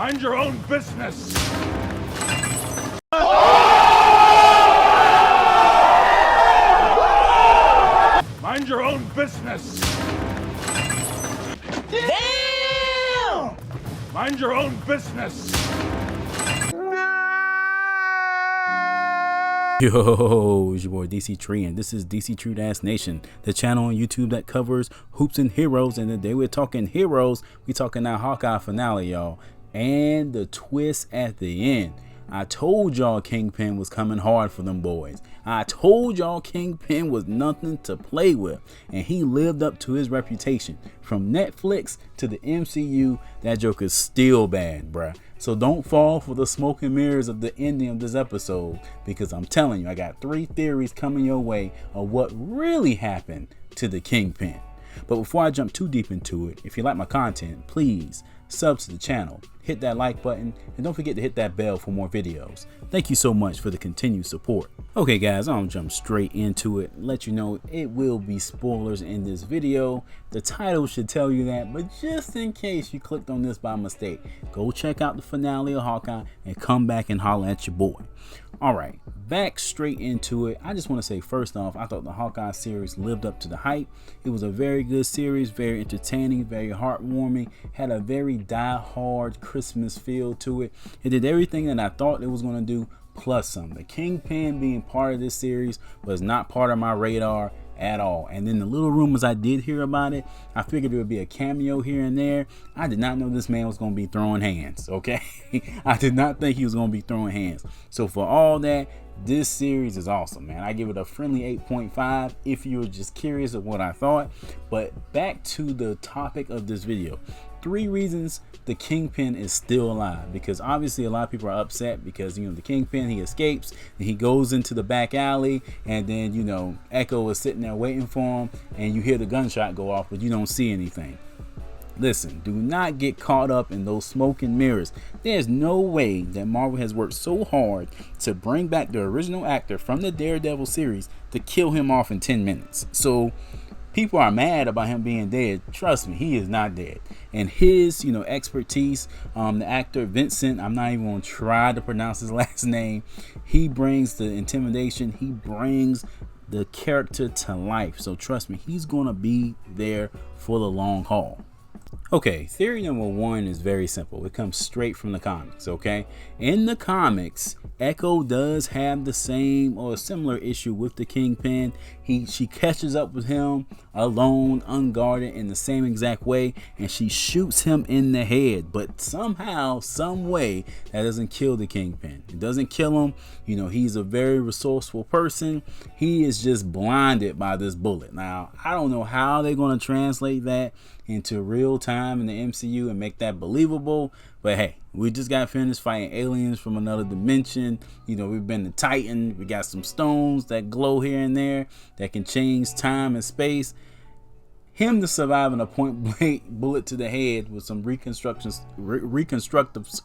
Mind your own business. Mind your own business. Damn! Mind your own business. Yo, it's your boy Dctree, and this is Dctree-Nation, the channel on YouTube that covers hoops and heroes. And today we're talking heroes. We talking that Hawkeye finale, y'all, and the twist at the end. I told y'all Kingpin was coming hard for them boys. I told y'all Kingpin was nothing to play with, and he lived up to his reputation. From Netflix to the MCU, that Joker's still bad, bruh. So don't fall for the smoke and mirrors of the ending of this episode, because I'm telling you, I got 3 theories coming your way of what really happened to the Kingpin. But before I jump too deep into it, if you like my content, please sub to the channel, hit that like button, and don't forget to hit that bell for more videos. Thank you so much for the continued support. Okay guys, I'm gonna jump straight into it. Let you know it will be spoilers in this video. The title should tell you that, but just in case you clicked on this by mistake, go check out the finale of Hawkeye and come back and holler at your boy. Alright, back straight into it. I just want to say first off, I thought the Hawkeye series lived up to the hype. It was a very good series, very entertaining, very heartwarming, had a very die-hard Christmas feel to it. It did everything that I thought it was going to do, plus some. The Kingpin being part of this series was not part of my radar at all. And then the little rumors I did hear about it, I figured it would be a cameo here and there. I did not know this man was going to be throwing hands, okay? I did not think he was going to be throwing hands. So for all that, this series is awesome, man. I give it a friendly 8.5 if you were just curious of what I thought. But back to the topic of this video. 3 reasons the Kingpin is still alive, because obviously a lot of people are upset because, you know, the Kingpin, he escapes and he goes into the back alley, and then, you know, Echo is sitting there waiting for him, and you hear the gunshot go off, but you don't see anything. Listen, do not get caught up in those smoke and mirrors. There's no way that Marvel has worked so hard to bring back the original actor from the Daredevil series to kill him off in 10 minutes. So people are mad about him being dead. Trust me, he is not dead. And his, you know, expertise, the actor Vincent, I'm not even gonna try to pronounce his last name. He brings the intimidation. He brings the character to life. So trust me, he's gonna be there for the long haul. Okay, theory number 1 is very simple. It comes straight from the comics, okay? In the comics, Echo does have the same or a similar issue with the Kingpin. She catches up with him alone, unguarded, in the same exact way, and she shoots him in the head. But somehow, some way, that doesn't kill the Kingpin. It doesn't kill him. You know, he's a very resourceful person. He is just blinded by this bullet. Now, I don't know how they're going to translate that into real time in the MCU and make that believable, but hey, we just got finished fighting aliens from another dimension. You know, we've been to Titan. We got some stones that glow here and there that can change time and space. Him to surviving a point blank bullet to the head with some reconstructive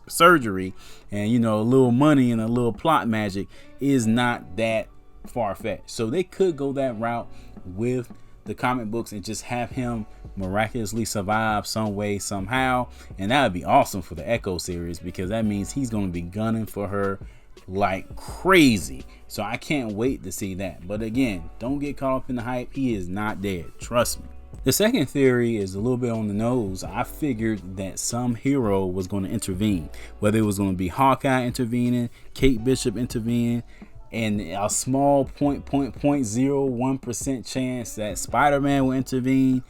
surgery and, you know, a little money and a little plot magic is not that far-fetched. So they could go that route with the comic books and just have him miraculously survive some way, somehow, and that would be awesome for the Echo series, because that means he's going to be gunning for her like crazy. So I can't wait to see that. But again, don't get caught up in the hype. He is not dead, trust me. The second theory is a little bit on the nose. I figured that some hero was going to intervene, whether it was going to be Hawkeye intervening, Kate Bishop intervening, and a small 0.01% chance that Spider-Man will intervene.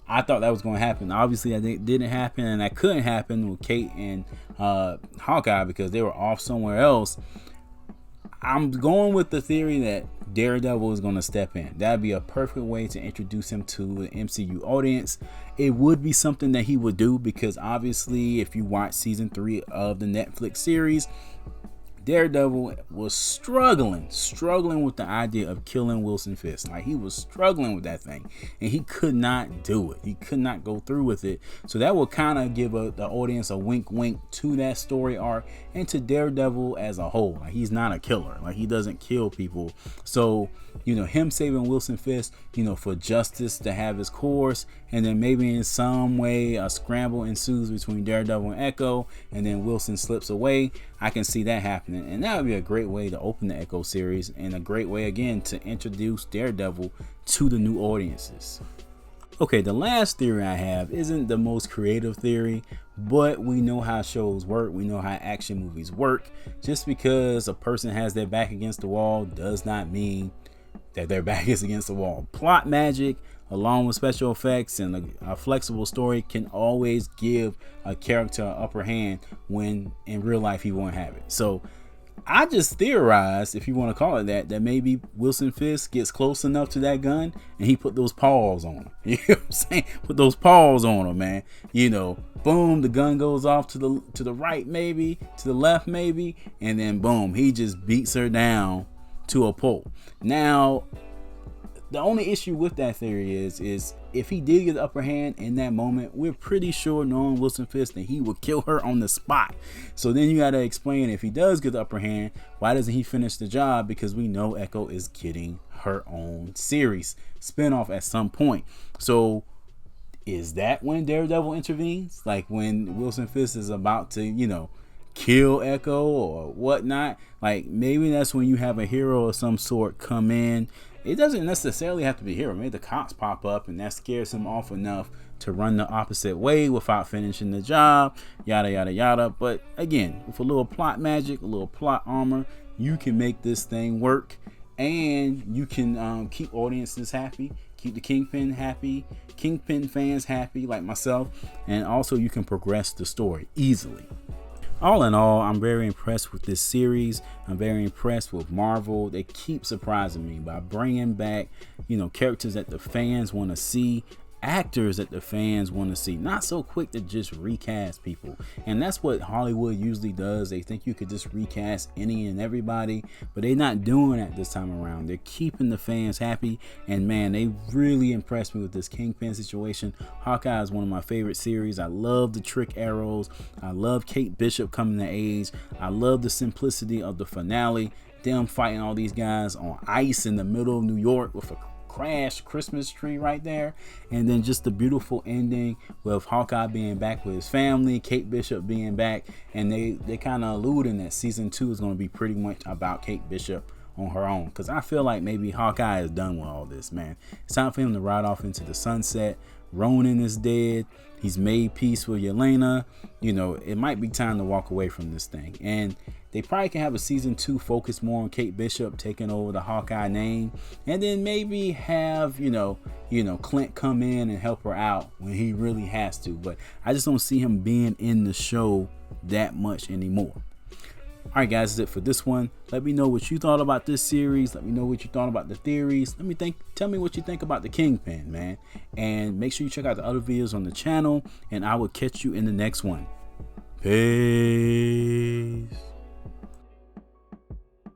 I thought that was going to happen. Obviously, that didn't happen, and that couldn't happen with Kate and Hawkeye because they were off somewhere else. I'm going with the theory that Daredevil is going to step in. That'd be a perfect way to introduce him to the MCU audience. It would be something that he would do because obviously, if you watch season 3 of the Netflix series, Daredevil was struggling with the idea of killing Wilson Fisk. Like, he was struggling with that thing, and he could not do it. He could not go through with it. So that will kind of give the audience a wink to that story arc and to Daredevil as a whole. Like, he's not a killer. Like, he doesn't kill people. So him saving Wilson Fisk, for justice to have his course, and then maybe in some way a scramble ensues between Daredevil and Echo, and then Wilson slips away. I can see that happening, and that would be a great way to open the Echo series, and a great way again to introduce Daredevil to the new audiences. Okay, the last theory I have isn't the most creative theory, but we know how shows work. We know how action movies work. Just because a person has their back against the wall does not mean that their back is against the wall. Plot magic, along with special effects and a flexible story, can always give a character an upper hand when in real life he won't have it. So I just theorized, if you want to call it that maybe Wilson Fisk gets close enough to that gun and he put those paws on him. You know what I'm saying? Put those paws on him, man. Boom, the gun goes off to the right, maybe to the left, maybe, and then boom, he just beats her down to a pulp. Now, the only issue with that theory is if he did get the upper hand in that moment, we're pretty sure, knowing Wilson Fisk, that he would kill her on the spot. So then you got to explain, if he does get the upper hand, why doesn't he finish the job? Because we know Echo is getting her own series spinoff at some point. So is that when Daredevil intervenes? Like when Wilson Fisk is about to, kill Echo or whatnot? Like maybe that's when you have a hero of some sort come in. It doesn't necessarily have to be a hero. Maybe the cops pop up and that scares him off enough to run the opposite way without finishing the job, yada yada yada. But again, with a little plot magic, a little plot armor, you can make this thing work, and you can keep audiences happy, keep the Kingpin happy, Kingpin fans happy like myself, and also you can progress the story easily. All in all, I'm very impressed with this series. I'm very impressed with Marvel. They keep surprising me by bringing back, characters that the fans want to see, actors that the fans want to see. Not so quick to just recast people. And that's what Hollywood usually does. They think you could just recast any and everybody, but they're not doing that this time around. They're keeping the fans happy, and man, they really impressed me with this Kingpin situation. Hawkeye is one of my favorite series. I love the trick arrows. I love Kate Bishop coming to age. I love the simplicity of the finale, them fighting all these guys on ice in the middle of New York with a crash Christmas tree right there, and then just the beautiful ending with Hawkeye being back with his family, Kate Bishop being back, and they kind of alluding that season 2 is going to be pretty much about Kate Bishop on her own, because I feel like maybe Hawkeye is done with all this, man. It's time for him to ride off into the sunset. Ronan is dead. He's made peace with Yelena. It might be time to walk away from this thing. And they probably can have a season 2 focus more on Kate Bishop taking over the Hawkeye name, and then maybe have Clint come in and help her out when he really has to. But I just don't see him being in the show that much anymore. Alright guys, that's it for this one. Let me know what you thought about this series. Let me know what you thought about the theories. Tell me what you think about the Kingpin, man. And make sure you check out the other videos on the channel, and I will catch you in the next one. Peace.